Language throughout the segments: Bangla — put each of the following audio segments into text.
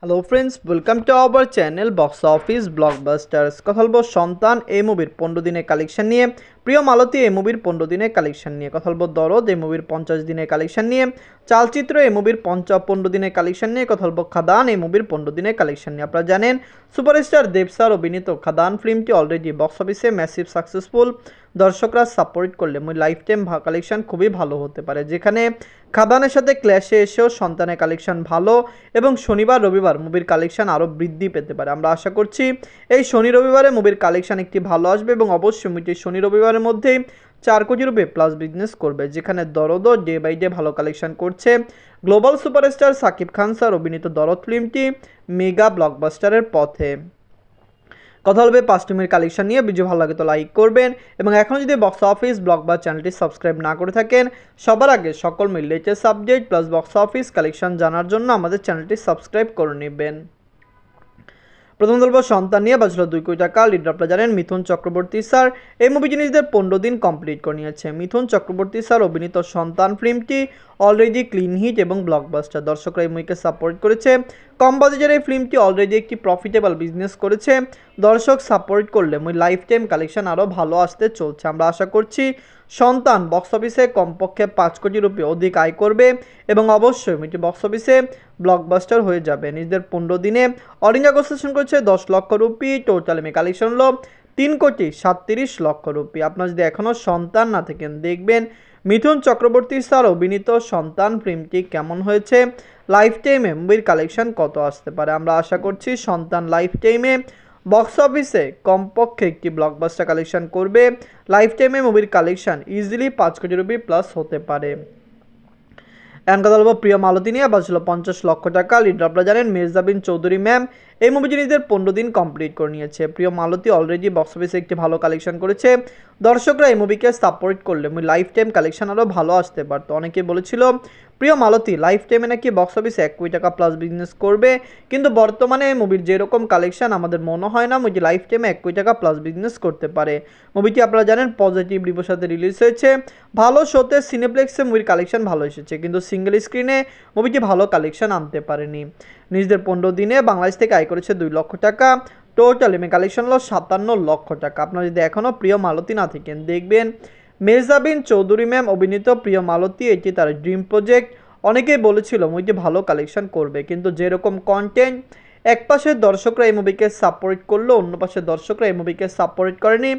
Hello friends, welcome to our channel box office blockbusters. কথা বলবো সন্তান এই মুভির 15 দিনের কালেকশন নিয়ে, প্রিয় মালতী এই মুভির 15 দিনের কালেকশন নিয়ে, কথা বলবো দরদ এই মুভির 50 দিনের কালেকশন নিয়ে, চালচিত্র এই মুভির 15 দিনের কালেকশন নিয়ে, কথা বলবো খাদান এই মুভির 15 দিনের কালেকশন নিয়ে। আপনারা জানেন সুপারস্টার দেব স্যার অভিনীত খাদান ফিল্মটি অলরেডি বক্স অফিসে ম্যাসিভ সাকসেসফুল। দর্শকরা সাপোর্ট করলে মুভি লাইফ টাইম কালেকশন খুবই ভালো হতে পারে, যেখানে খাদানের সাথে ক্ল্যাশে এসেও সন্তানের কালেকশন ভালো এবং শনিবার রবিবার মুভির কালেকশন আরও বৃদ্ধি পেতে পারে। আমরা আশা করছি এই শনি রবিবারে মুভির কালেকশন একটি ভালো আসবে এবং অবশ্যই মুভিটি শনি রবিবারের মধ্যেই 4 কোটি রুপি প্লাস বিজনেস করবে, যেখানে দরদও ডে বাই ডে ভালো কালেকশন করছে। Global superstar Shakib Khan sir অভিনীত দরদ ফিল্মটি মেগা ব্লকবাস্টারের পথে। কথা বলবে 5 টিমের কালেকশন নিয়ে। ভিডিও ভালো লাগে তো লাইক করবেন এবং এখনও যদি বক্স অফিস ব্লকবাস্টার চ্যানেলটি সাবস্ক্রাইব না করে থাকেন, সবার আগে সকল latest subject plus box office collection জানার জন্য আমাদের চ্যানেলটি সাবস্ক্রাইব করে নেবেন। প্রথম বলবো সন্তান নিয়ে বাজলো 2 কোটি টাকা। লিডার আপনারা জানেন মিথুন চক্রবর্তী স্যার। এই মুভি জিনিসদের 15 দিন কমপ্লিট করে নিয়েছে। মিথুন চক্রবর্তী স্যার অভিনীত সন্তান ফিল্মটি অলরেডি ক্লিন হিট এবং ব্লকবাস্টার। দর্শকরা এই মুভিকে সাপোর্ট করেছে। কম বাজেটের এই ফিল্মটি অলরেডি একটি প্রফিটেবল বিজনেস করেছে। দর্শক সাপোর্ট করলে মুভি লাইফ টাইম কালেকশন আরও ভালো আসতে চলছে। আমরা আশা করছি সন্তান বক্স অফিসে কমপক্ষে 5 কোটি রুপি অধিক আয় করবে এবং অবশ্যই মুভিটি বক্স অফিসে ব্লকবাস্টার হয়ে যাবে। নিজেদের 15 দিনে অল ইন্ডিয়া গ্রোসেশন করেছে 10 লক্ষ রুপি। টোটাল কালেকশন হলো 3 কোটি 37 লক্ষ রুপি। আপনারা যদি এখনও সন্তান না থাকেন, দেখবেন মিথুন চক্রবর্তী স্যার অভিনীত সন্তান ফিল্মটি কেমন হয়েছে, লাইফ টাইমে মুভির কালেকশন কত আসতে পারে। আমরা আশা করছি সন্তান লাইফ টাইমে বক্স অফিসে কমপক্ষে একটি ব্লকবাস্টার কালেকশন করবে। লাইফ টাইমে মুভির কালেকশন ইজিলি 5 কোটি রুপি প্লাস হতে পারে। এখন কথা বলবো প্রিয় মালতী নিয়ে বাজলো 50 লক্ষ টাকা। লিডার আপনারা জানেন মির্জাবিন চৌধুরী ম্যাম। এই মুভি জিনিসদের 15 দিন কমপ্লিট করে নিয়েছে। প্রিয় মালতী অলরেডি বক্স অফিসে একটি ভালো কালেকশন করেছে। দর্শকরা এই মুভিকে সাপোর্ট করলে মুভি লাইফ টাইম কালেকশন আরও ভালো আসতে পারতো। অনেকে বলেছিল প্রিয় মালতী লাইফ টাইমে নাকি বক্স অফিসে 1 কোটি টাকা প্লাস বিজনেস করবে, কিন্তু বর্তমানে মুভির যেরকম কালেকশন আমাদের মনে হয় না মুভি লাইফ টাইমে 1 কোটি টাকা প্লাস বিজনেস করতে পারে। মুভিটি আপনারা জানেন পজিটিভ রিভিউর সাথে রিলিজ হয়েছে। ভালো শোতে সিনেপ্লেক্সে মুভির কালেকশন ভালো এসেছে, কিন্তু সিঙ্গেল স্ক্রিনে মুভিটি ভালো কালেকশন আনতে পারেনি। নিজেদের 15 দিনে বাংলাদেশ থেকে আয় করেছে 2 লক্ষ টাকা। টোটাল কালেকশন হলো 57 লক্ষ টাকা। আপনারা যদি এখনও প্রিয় মালতী না থাকেন, দেখবেন মেহজাবিন চৌধুরী ম্যাম অভিনীত প্রিয় মালতী এটি তার ড্রিম প্রজেক্ট। অনেকেই বলেছিল মুভিটি ভালো কালেকশন করবে, কিন্তু যেরকম কন্টেন্ট, এক পাশে দর্শকরা এই মুভিকে সাপোর্ট করলো, অন্য পাশে দর্শকরা এই মুভিকে সাপোর্ট করেনি।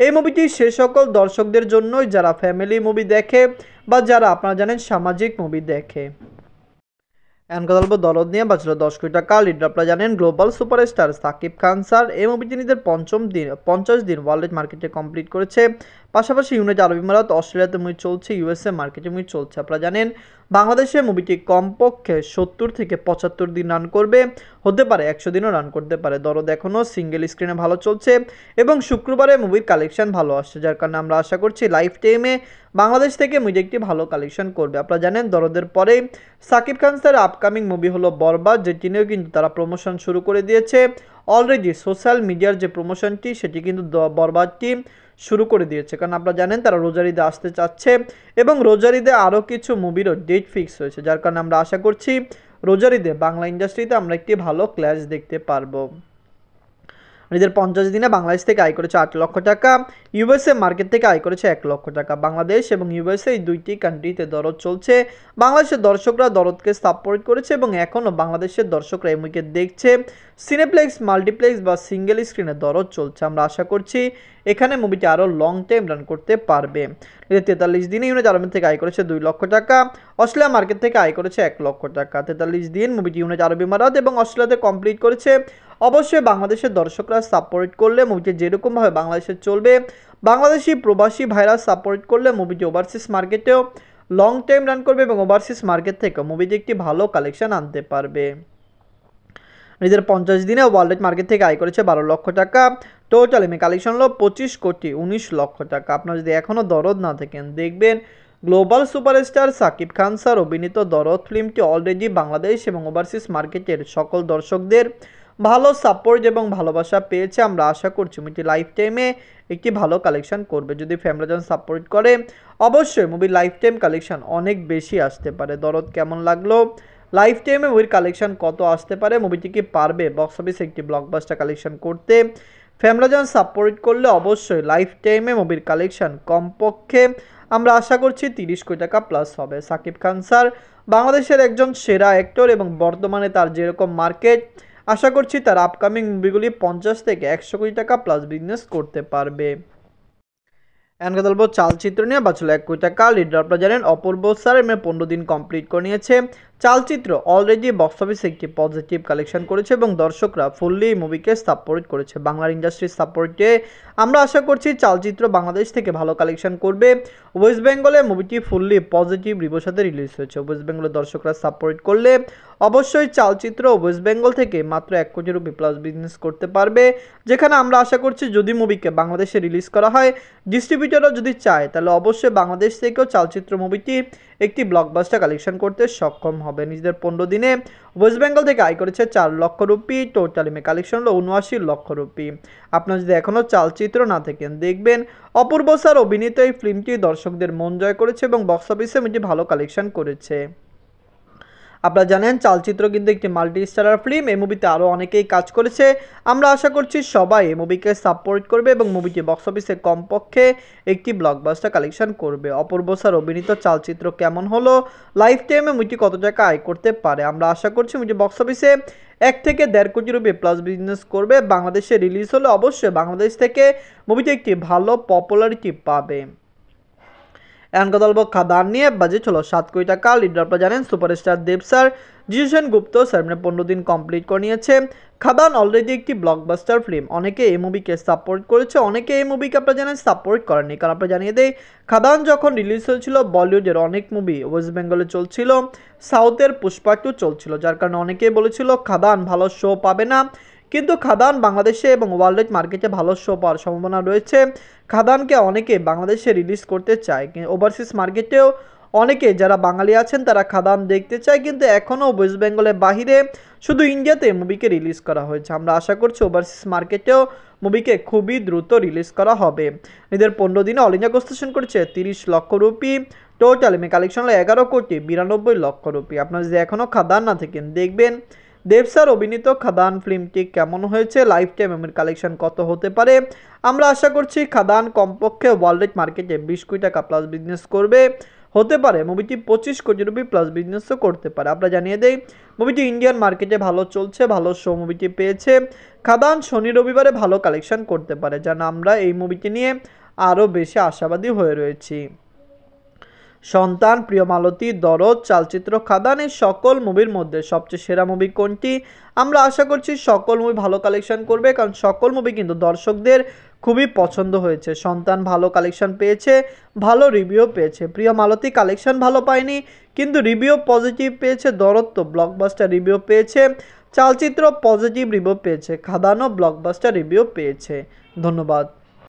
এই মুভিটি সে সকল দর্শকদের জন্যই যারা ফ্যামিলি মুভি দেখে বা যারা আপনারা জানেন সামাজিক মুভি দেখে। এখন কথা বলবো দরদ নিয়ে বাজলো 10 কোটি টাকা। লিডার আপনারা জানেন global superstar Shakib Khan sir. এই মুভিটি নিজেদের 50 দিন ওয়ার্ল্ড মার্কেটে কমপ্লিট করেছে। পাশাপাশি ইউনাইটেড আরব আমিরাত, অস্ট্রেলিয়াতে মুভি চলছে, ইউএসএ মার্কেটে মুভি চলছে। আপনারা জানেন বাংলাদেশে মুভিটি কমপক্ষে 70 থেকে 75 দিন রান করবে, হতে পারে 100 দিনও রান করতে পারে। দরদ এখনও সিঙ্গেল স্ক্রিনে ভালো চলছে এবং শুক্রবারে মুভির কালেকশন ভালো আসছে, যার কারণে আমরা আশা করছি লাইফ টাইমে বাংলাদেশ থেকে মুভি একটি ভালো কালেকশন করবে। আপনারা জানেন দরদের পরে সাকিব খান স্যারের আপকামিং মুভি হলো বরবাদ, যেটি নিয়েও কিন্তু তারা প্রমোশন শুরু করে দিয়েছে। অলরেডি সোশ্যাল মিডিয়ার যে প্রমোশনটি সেটি কিন্তু বরবাদটি শুরু করে দিয়েছে, কারণ আপনারা জানেন তারা রোজার ঈদে আসতে চাচ্ছে এবং রোজার ঈদে আরও কিছু মুভিরও ডেট ফিক্স হয়েছে, যার কারণে আমরা আশা করছি রোজার ঈদে বাংলা ইন্ডাস্ট্রিতে আমরা একটি ভালো ক্ল্যাশ দেখতে পারবো। নিজের 50 দিনে বাংলাদেশ থেকে আয় করেছে 8 লক্ষ টাকা। ইউএসএ মার্কেট থেকে আয় করেছে 1 লক্ষ টাকা। বাংলাদেশ এবং ইউএসএ এই দুইটি কান্ট্রিতে দরদ চলছে। বাংলাদেশের দর্শকরা দরদকে সাপোর্ট করেছে এবং এখনও বাংলাদেশের দর্শকরা এই মুভিকে দেখছে। সিনেপ্লেক্স, মাল্টিপ্লেক্স বা সিঙ্গেল স্ক্রিনে দরদ চলছে। আমরা আশা করছি এখানে মুভিটি আরও লং টাইম রান করতে পারবে। 43 দিনে ইউনাইটেড আরব থেকে আয় করেছে 2 লক্ষ টাকা। অস্ট্রেলিয়া মার্কেট থেকে আয় করেছে 1 লক্ষ টাকা। 43 দিন মুভিটি ইউনাইটেড আরব আমিরাত এবং অস্ট্রেলিয়াতে কমপ্লিট করেছে। অবশ্যই বাংলাদেশের দর্শকরা সাপোর্ট করলে মুভিটি যেরকমভাবে বাংলাদেশে চলবে, বাংলাদেশি প্রবাসী ভাইরা সাপোর্ট করলে মুভিটি ওভারসিজ মার্কেটেও লং টাইম রান করবে এবং ওভারসিজ মার্কেট থেকে মুভিটি একটি ভালো কালেকশন আনতে পারবে। নিজের 50 দিনে ওয়ার্ল্ড মার্কেট থেকে আয় করেছে 12 লক্ষ টাকা। টোটাল কালেকশন হলো 25 কোটি 19 লক্ষ টাকা। আপনারা যদি এখনও দরদ না থাকেন, দেখবেন global superstar Shakib Khan sir অভিনীত দরদ ফিল্মটি অলরেডি বাংলাদেশ এবং ওভারসিজ মার্কেটের সকল দর্শকদের ভালো সাপোর্ট এবং ভালোবাসা পেয়েছে। আমরা আশা করছি মুভিটি লাইফ টাইমে একটি ভালো কালেকশন করবে। যদি ফ্যামিলিজন সাপোর্ট করে, অবশ্যই মুভির লাইফ টাইম কালেকশন অনেক বেশি আসতে পারে। দরদ কেমন লাগলো লাইফ টাইমে মুভির কালেকশন কত আসতে পারে, মুভিটি কি পারবে বক্স অফিসে একটি ব্লকবাস্টার কালেকশন করতে। ফ্যামিলিজন সাপোর্ট করলে অবশ্যই লাইফ টাইমে মুভির কালেকশন কমপক্ষে আমরা আশা করছি 30 কোটি টাকা প্লাস হবে। সাকিব খান স্যার বাংলাদেশের একজন সেরা অ্যাক্টর এবং বর্তমানে তার যেরকম মার্কেট, আশা করছি তার আপকামিং মুভিগুলি 50 থেকে 100 কোটি টাকা প্লাস বিজনেস করতে পারবে। এখন কথা বলবো চালচিত্র নিয়ে। বাঁচলো 1 কোটি টাকা। লিডার আপনারা জানেন অপূর্ব স্যার 15 দিন কমপ্লিট করে নিয়েছে। চালচিত্র অলরেডি বক্স অফিসে একটি পজিটিভ কালেকশন করেছে এবং দর্শকরা ফুললি মুভিকে সাপোর্ট করেছে। বাংলার ইন্ডাস্ট্রির সাপোর্টে আমরা আশা করছি চালচিত্র বাংলাদেশ থেকে ভালো কালেকশন করবে। ওয়েস্ট বেঙ্গলে মুভিটি ফুললি পজিটিভ রিভিউর সাথে রিলিজ হয়েছে। ওয়েস্ট বেঙ্গলের দর্শকরা সাপোর্ট করলে অবশ্যই চালচিত্র ওয়েস্ট বেঙ্গল থেকে মাত্র 1 কোটি রুপি প্লাস বিজনেস করতে পারবে, যেখানে আমরা আশা করছি যদি মুভিকে বাংলাদেশে রিলিজ করা হয়, ডিস্ট্রিবিউটররা যদি চায় তাহলে অবশ্যই বাংলাদেশ থেকেও চালচিত্র মুভিটি একটি ব্লকবাস্টার কালেকশন করতে সক্ষম হবে। নিজেদের 15 দিনে ওয়েস্ট বেঙ্গল থেকে আয় করেছে 4 লক্ষ রুপি, টোটালি কালেকশন হলো 79 লক্ষ রুপি। আপনারা যদি এখনও চালচিত্র না থাকেন দেখবেন অপূর্ব স্যার অভিনীত এই ফিল্মটি দর্শকদের মন জয় করেছে এবং বক্স অফিসে এটি ভালো কালেকশন করেছে। আপনারা জানেন চালচিত্র কিন্তু একটি মাল্টি স্টারার ফিল্ম, এই মুভিতে আরও অনেকেই কাজ করেছে। আমরা আশা করছি সবাই এই মুভিকে সাপোর্ট করবে এবং মুভিটি বক্স অফিসে কমপক্ষে একটি ব্লকবাস্টার কালেকশন করবে। অপূর্ব স্যার অভিনীত চালচিত্র কেমন হলো, লাইফ টাইমে মুভিটি কত টাকা আয় করতে পারে, আমরা আশা করছি মুভিটি বক্স অফিসে 1 থেকে 1.5 কোটি রুপি প্লাস বিজনেস করবে। বাংলাদেশে রিলিজ হলে অবশ্যই বাংলাদেশ থেকে মুভিটি একটি ভালো পপুলারিটি পাবে। এখন কথা বলবো খাদান নিয়ে। বাজেট হলো 7 কোটি টাকা। লিডার আপনারা জানেন সুপারস্টার দেব স্যার, জিজু সেনগুপ্ত স্যার 15 দিন কমপ্লিট করে নিয়েছে। খাদান অলরেডি একটি ব্লকবাস্টার ফিল্ম, অনেকে এই মুভিকে সাপোর্ট করেছে, অনেকে এই মুভিকে আপনারা জানেন সাপোর্ট করেননি। কারণ আপনারা জানিয়ে দেই খাদান যখন রিলিজ হয়েছিল বলিউডের অনেক মুভি ওয়েস্ট বেঙ্গলে চলছিল, সাউথের পুষ্পা 2 চলছিল, যার কারণে অনেকেই বলেছিল খাদান ভালো শো পাবে না। কিন্তু খাদান বাংলাদেশে এবং ওয়ার্ল্ড মার্কেটে ভালো শো পাওয়ার সম্ভাবনা রয়েছে। খাদানকে অনেকে বাংলাদেশে রিলিজ করতে চায়, কিন্তু ওভারসিজ মার্কেটেও অনেকে যারা বাঙালি আছেন তারা খাদান দেখতে চায়, কিন্তু এখনও ওয়েস্ট বেঙ্গলের বাহিরে শুধু ইন্ডিয়াতে মুভিকে রিলিজ করা হয়েছে। আমরা আশা করছি ওভারসিজ মার্কেটেও মুভিকে খুবই দ্রুত রিলিজ করা হবে। এদের 15 দিনে অল ইন্ডিয়া কনস্ট্রাকশন করেছে 30 লক্ষ রুপি, টোটাল কালেকশন হলো 11 কোটি 92 লক্ষ রুপি। আপনারা যদি এখনও খাদান না থাকেন দেখবেন দেব স্যার অভিনীত খাদান ফিল্মটি কেমন হয়েছে, লাইফ টাইম মুভির কালেকশন কত হতে পারে। আমরা আশা করছি খাদান কমপক্ষে ওয়ার্ল্ড মার্কেটে 20 কোটি টাকা প্লাস বিজনেস করবে, হতে পারে মুভিটি 25 কোটি রুপি প্লাস বিজনেসও করতে পারে। আমরা জানিয়ে দেই মুভিটি ইন্ডিয়ান মার্কেটে ভালো চলছে, ভালো শো মুভিটি পেয়েছে। খাদান শনি রবিবারে ভালো কালেকশন করতে পারে, যেন আমরা এই মুভিটি নিয়ে আরও বেশি আশাবাদী হয়ে রয়েছি। সন্তান, প্রিয় মালতী, দরদ, চালচিত্র, খাদান এই সকল মুভির মধ্যে সবচেয়ে সেরা মুভি কোনটি? আমরা আশা করছি সকল মুভি ভালো কালেকশন করবে, কারণ সকল মুভি কিন্তু দর্শকদের খুবই পছন্দ হয়েছে। সন্তান ভালো কালেকশন পেয়েছে, ভালো রিভিউ পেয়েছে। প্রিয় মালতী কালেকশন ভালো পায়নি কিন্তু রিভিউ পজিটিভ পেয়েছে। দরদ তো ব্লকবাস্টার রিভিউ পেয়েছে। চালচিত্র পজিটিভ রিভিউ পেয়েছে। খাদানও ব্লকবাস্টার রিভিউ পেয়েছে। ধন্যবাদ।